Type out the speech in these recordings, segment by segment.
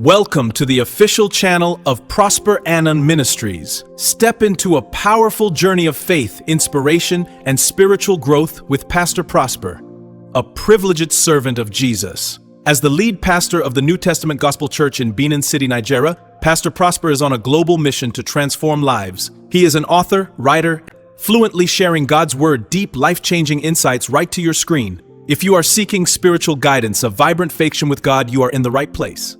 Welcome to the official channel of Prosper Anang Ministries. Step into a powerful journey of faith, inspiration, and spiritual growth with Pastor Prosper, a privileged servant of Jesus. As the lead pastor of the New Testament Gospel Church in Benin City, Nigeria, Pastor Prosper is on a global mission to transform lives. He is an author, writer, fluently sharing God's Word, deep, life-changing insights right to your screen. If you are seeking spiritual guidance, a vibrant faith with God, you are in the right place.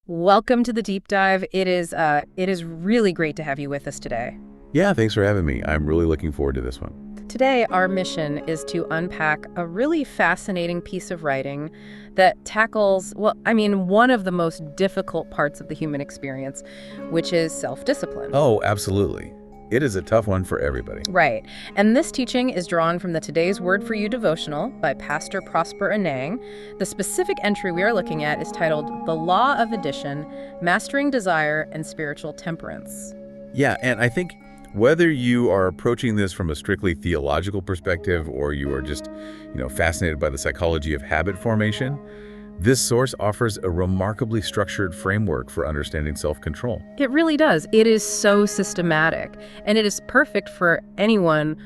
Welcome to the deep dive. It is really great to have you with us today. Yeah, thanks for having me. I'm really looking forward to this one. Today, our mission is to unpack a really fascinating piece of writing that tackles, one of the most difficult parts of the human experience, which is self-discipline. Oh, absolutely. It is a tough one for everybody. Right. And this teaching is drawn from the Today's Word for You devotional by Pastor Prosper Anang. The specific entry we are looking at is titled The Law of Addition, Mastering Desire and Spiritual Temperance. Yeah, and I think whether you are approaching this from a strictly theological perspective or you are just, fascinated by the psychology of habit formation, this source offers a remarkably structured framework for understanding self-control. It really does. It is so systematic, and it is perfect for anyone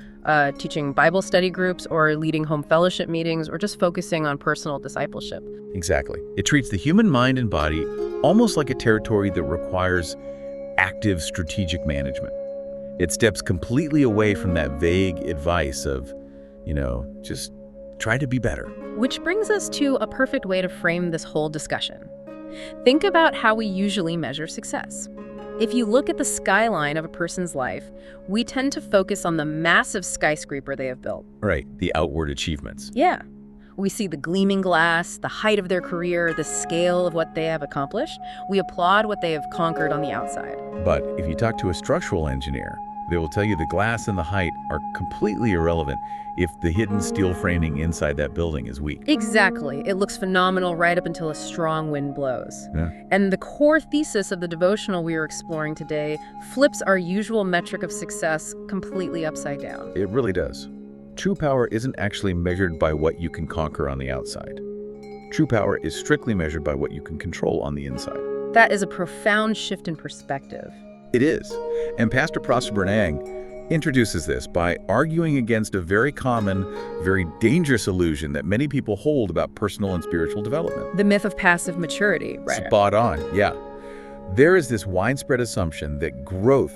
teaching Bible study groups or leading home fellowship meetings or just focusing on personal discipleship. Exactly. It treats the human mind and body almost like a territory that requires active strategic management. It steps completely away from that vague advice of, just try to be better. Which brings us to a perfect way to frame this whole discussion. Think about how we usually measure success. If you look at the skyline of a person's life, we tend to focus on the massive skyscraper they have built. Right, the outward achievements. Yeah. We see the gleaming glass, the height of their career, the scale of what they have accomplished. We applaud what they have conquered on the outside. But if you talk to a structural engineer, they will tell you the glass and the height are completely irrelevant if the hidden steel framing inside that building is weak. Exactly. It looks phenomenal right up until a strong wind blows. Yeah. And the core thesis of the devotional we are exploring today flips our usual metric of success completely upside down. It really does. True power isn't actually measured by what you can conquer on the outside. True power is strictly measured by what you can control on the inside. That is a profound shift in perspective. It is. And Pastor Prosper Anang introduces this by arguing against a very common, very dangerous illusion that many people hold about personal and spiritual development. The myth of passive maturity, right? Spot on, yeah. There is this widespread assumption that growth,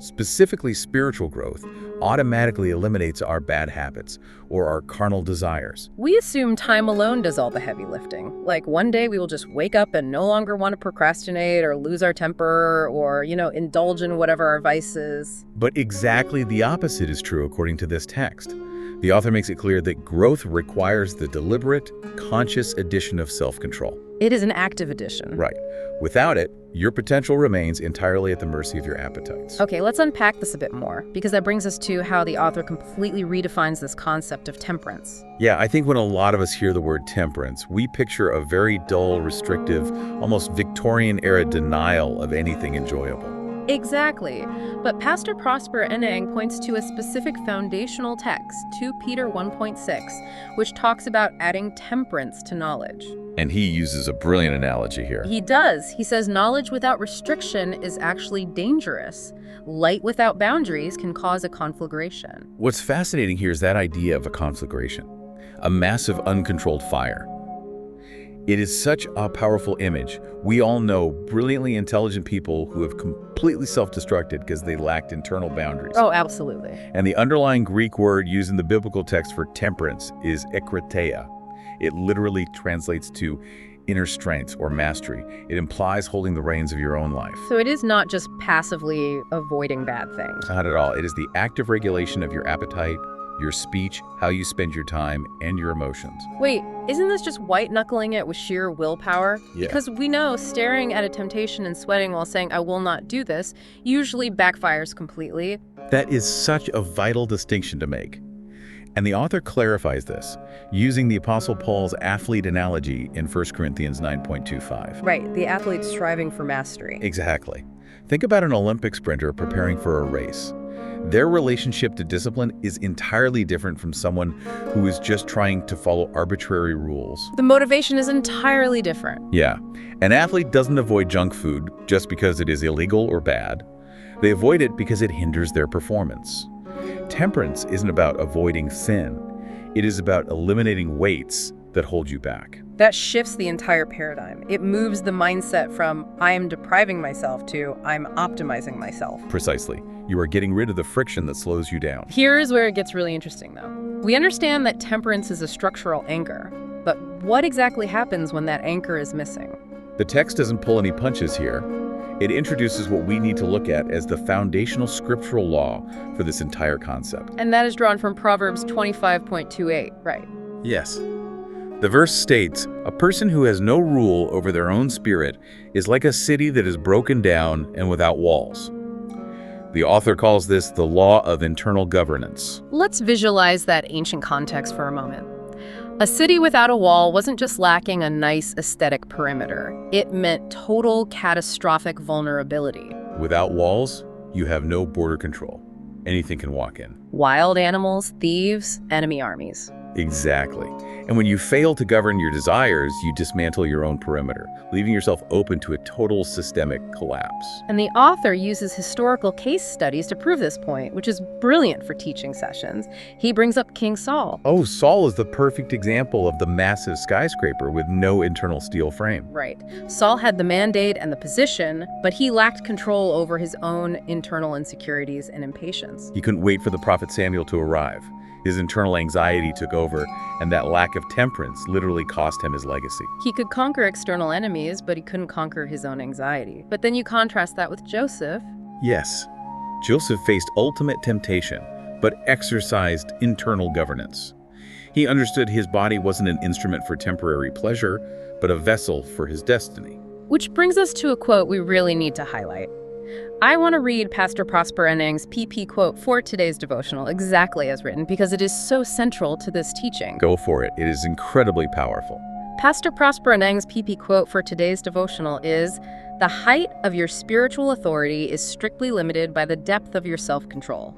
specifically spiritual growth, automatically eliminates our bad habits or our carnal desires. We assume time alone does all the heavy lifting. Like one day we will just wake up and no longer want to procrastinate or lose our temper or, indulge in whatever our vice is. But exactly the opposite is true according to this text. The author makes it clear that growth requires the deliberate, conscious addition of self-control. It is an active addition. Right. Without it, your potential remains entirely at the mercy of your appetites. Okay, let's unpack this a bit more, because that brings us to how the author completely redefines this concept of temperance. Yeah, I think when a lot of us hear the word temperance, we picture a very dull, restrictive, almost Victorian-era denial of anything enjoyable. Exactly. But Pastor Prosper Anang points to a specific foundational text, 2 Peter 1.6, which talks about adding temperance to knowledge. And he uses a brilliant analogy here. He does. He says knowledge without restriction is actually dangerous. Light without boundaries can cause a conflagration. What's fascinating here is that idea of a conflagration, a massive uncontrolled fire. It is such a powerful image. We all know brilliantly intelligent people who have completely self-destructed because they lacked internal boundaries. Oh, absolutely. And the underlying Greek word used in the biblical text for temperance is ekkrateia. It literally translates to inner strength or mastery. It implies holding the reins of your own life. So it is not just passively avoiding bad things. Not at all. It is the active regulation of your appetite, your speech, how you spend your time, and your emotions. Wait, isn't this just white-knuckling it with sheer willpower? Yeah. Because we know staring at a temptation and sweating while saying, I will not do this, usually backfires completely. That is such a vital distinction to make. And the author clarifies this, using the Apostle Paul's athlete analogy in 1 Corinthians 9.25. Right, the athlete striving for mastery. Exactly. Think about an Olympic sprinter preparing for a race. Their relationship to discipline is entirely different from someone who is just trying to follow arbitrary rules. The motivation is entirely different. Yeah. An athlete doesn't avoid junk food just because it is illegal or bad. They avoid it because it hinders their performance. Temperance isn't about avoiding sin. It is about eliminating weights that hold you back. That shifts the entire paradigm. It moves the mindset from, I am depriving myself to, I'm optimizing myself. Precisely. You are getting rid of the friction that slows you down. Here's where it gets really interesting, though. We understand that temperance is a structural anchor, but what exactly happens when that anchor is missing? The text doesn't pull any punches here. It introduces what we need to look at as the foundational scriptural law for this entire concept. And that is drawn from Proverbs 25.28, right? Yes. The verse states, "A person who has no rule over their own spirit is like a city that is broken down and without walls." The author calls this the law of internal governance. Let's visualize that ancient context for a moment. A city without a wall wasn't just lacking a nice aesthetic perimeter. It meant total catastrophic vulnerability. Without walls, you have no border control. Anything can walk in. Wild animals, thieves, enemy armies. Exactly. And when you fail to govern your desires, you dismantle your own perimeter, leaving yourself open to a total systemic collapse. And the author uses historical case studies to prove this point, which is brilliant for teaching sessions. He brings up King Saul. Oh, Saul is the perfect example of the massive skyscraper with no internal steel frame. Right. Saul had the mandate and the position, but he lacked control over his own internal insecurities and impatience. He couldn't wait for the prophet Samuel to arrive. His internal anxiety took over, and that lack of temperance literally cost him his legacy. He could conquer external enemies, but he couldn't conquer his own anxiety. But then you contrast that with Joseph. Yes, Joseph faced ultimate temptation, but exercised internal governance. He understood his body wasn't an instrument for temporary pleasure, but a vessel for his destiny. Which brings us to a quote we really need to highlight. I want to read Pastor Prosper Anang's PP quote for today's devotional exactly as written because it is so central to this teaching. Go for it. It is incredibly powerful. Pastor Prosper Anang's PP quote for today's devotional is, "The height of your spiritual authority is strictly limited by the depth of your self-control.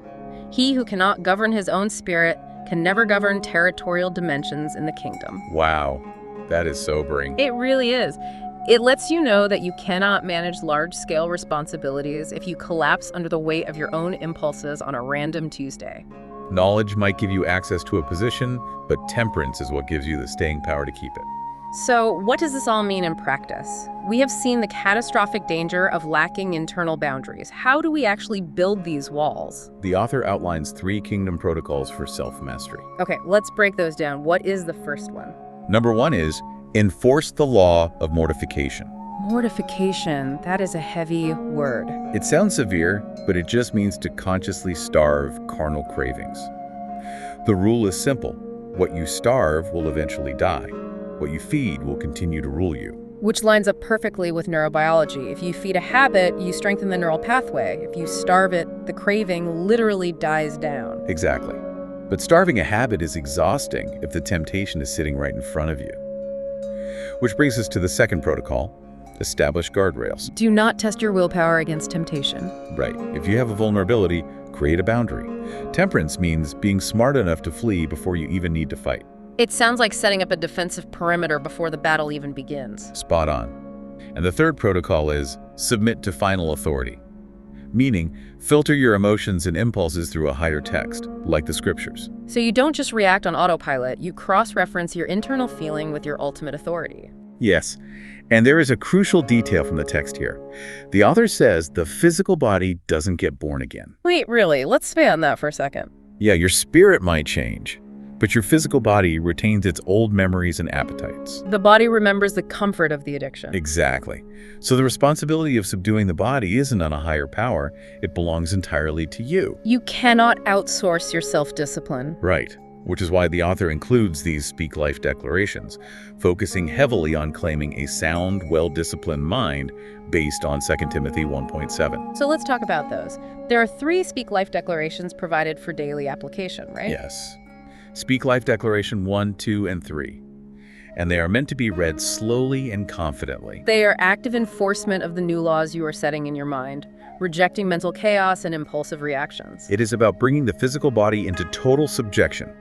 He who cannot govern his own spirit can never govern territorial dimensions in the kingdom." Wow, that is sobering. It really is. It lets you know that you cannot manage large-scale responsibilities if you collapse under the weight of your own impulses on a random Tuesday. Knowledge might give you access to a position, but temperance is what gives you the staying power to keep it. So, what does this all mean in practice? We have seen the catastrophic danger of lacking internal boundaries. How do we actually build these walls? The author outlines 3 kingdom protocols for self-mastery. Okay, let's break those down. What is the first one? Number 1 is enforce the law of mortification. Mortification, that is a heavy word. It sounds severe, but it just means to consciously starve carnal cravings. The rule is simple. What you starve will eventually die. What you feed will continue to rule you. Which lines up perfectly with neurobiology. If you feed a habit, you strengthen the neural pathway. If you starve it, the craving literally dies down. Exactly. But starving a habit is exhausting if the temptation is sitting right in front of you. Which brings us to the second protocol, establish guardrails. Do not test your willpower against temptation. Right. If you have a vulnerability, create a boundary. Temperance means being smart enough to flee before you even need to fight. It sounds like setting up a defensive perimeter before the battle even begins. Spot on. And the third protocol is submit to final authority. Meaning, filter your emotions and impulses through a higher text, like the scriptures. So you don't just react on autopilot, you cross-reference your internal feeling with your ultimate authority. Yes, and there is a crucial detail from the text here. The author says the physical body doesn't get born again. Wait, really? Let's stay on that for a second. Yeah, your spirit might change, But your physical body retains its old memories and appetites. The body remembers the comfort of the addiction. Exactly. So the responsibility of subduing the body isn't on a higher power, it belongs entirely to you. You cannot outsource your self-discipline. Right. Which is why the author includes these Speak Life declarations, focusing heavily on claiming a sound, well-disciplined mind based on 2 Timothy 1.7. So let's talk about those. There are 3 Speak Life declarations provided for daily application, right? Yes. Speak Life Declaration 1, 2, and 3. And they are meant to be read slowly and confidently. They are active enforcement of the new laws you are setting in your mind, rejecting mental chaos and impulsive reactions. It is about bringing the physical body into total subjection.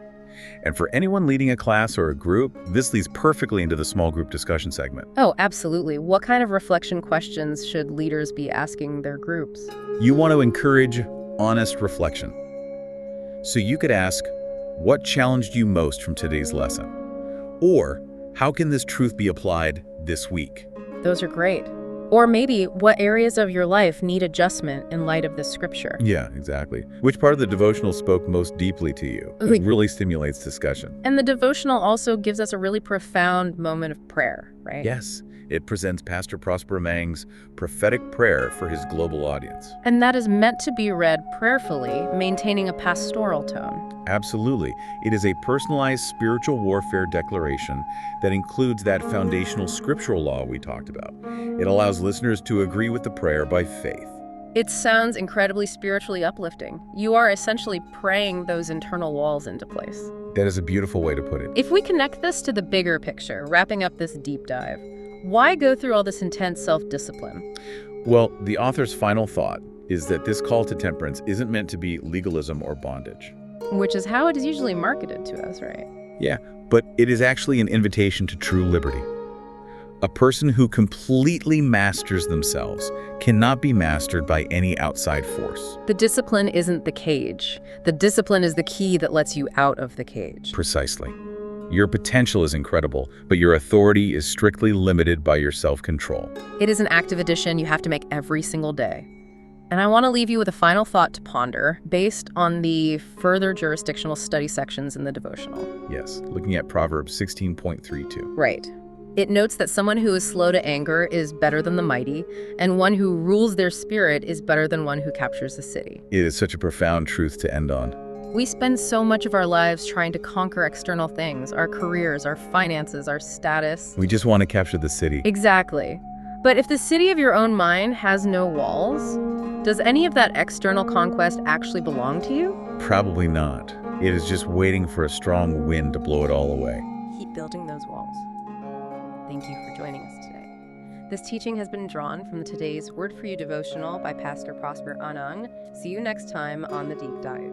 And for anyone leading a class or a group, this leads perfectly into the small group discussion segment. Oh, absolutely. What kind of reflection questions should leaders be asking their groups? You want to encourage honest reflection. So you could ask, what challenged you most from today's lesson? Or, how can this truth be applied this week? Those are great. Or maybe, what areas of your life need adjustment in light of this scripture? Yeah, exactly. Which part of the devotional spoke most deeply to you? It really stimulates discussion. And the devotional also gives us a really profound moment of prayer, right? Yes, it presents Pastor Prosper Mang's prophetic prayer for his global audience. And that is meant to be read prayerfully, maintaining a pastoral tone. Absolutely. It is a personalized spiritual warfare declaration that includes that foundational scriptural law we talked about. It allows listeners to agree with the prayer by faith. It sounds incredibly spiritually uplifting. You are essentially praying those internal walls into place. That is a beautiful way to put it. If we connect this to the bigger picture, wrapping up this deep dive, why go through all this intense self-discipline? Well, the author's final thought is that this call to temperance isn't meant to be legalism or bondage. Which is how it is usually marketed to us, right? Yeah, but it is actually an invitation to true liberty. A person who completely masters themselves cannot be mastered by any outside force. The discipline isn't the cage. The discipline is the key that lets you out of the cage. Precisely. Your potential is incredible, but your authority is strictly limited by your self-control. It is an active addition you have to make every single day. And I want to leave you with a final thought to ponder based on the further jurisdictional study sections in the devotional. Yes, looking at Proverbs 16.32. Right. It notes that someone who is slow to anger is better than the mighty, and one who rules their spirit is better than one who captures the city. It is such a profound truth to end on. We spend so much of our lives trying to conquer external things, our careers, our finances, our status. We just want to capture the city. Exactly. But if the city of your own mind has no walls, does any of that external conquest actually belong to you? Probably not. It is just waiting for a strong wind to blow it all away. Keep building those walls. Thank you for joining us today. This teaching has been drawn from today's Word for You devotional by Pastor Prosper Anang. See you next time on The Deep Dive.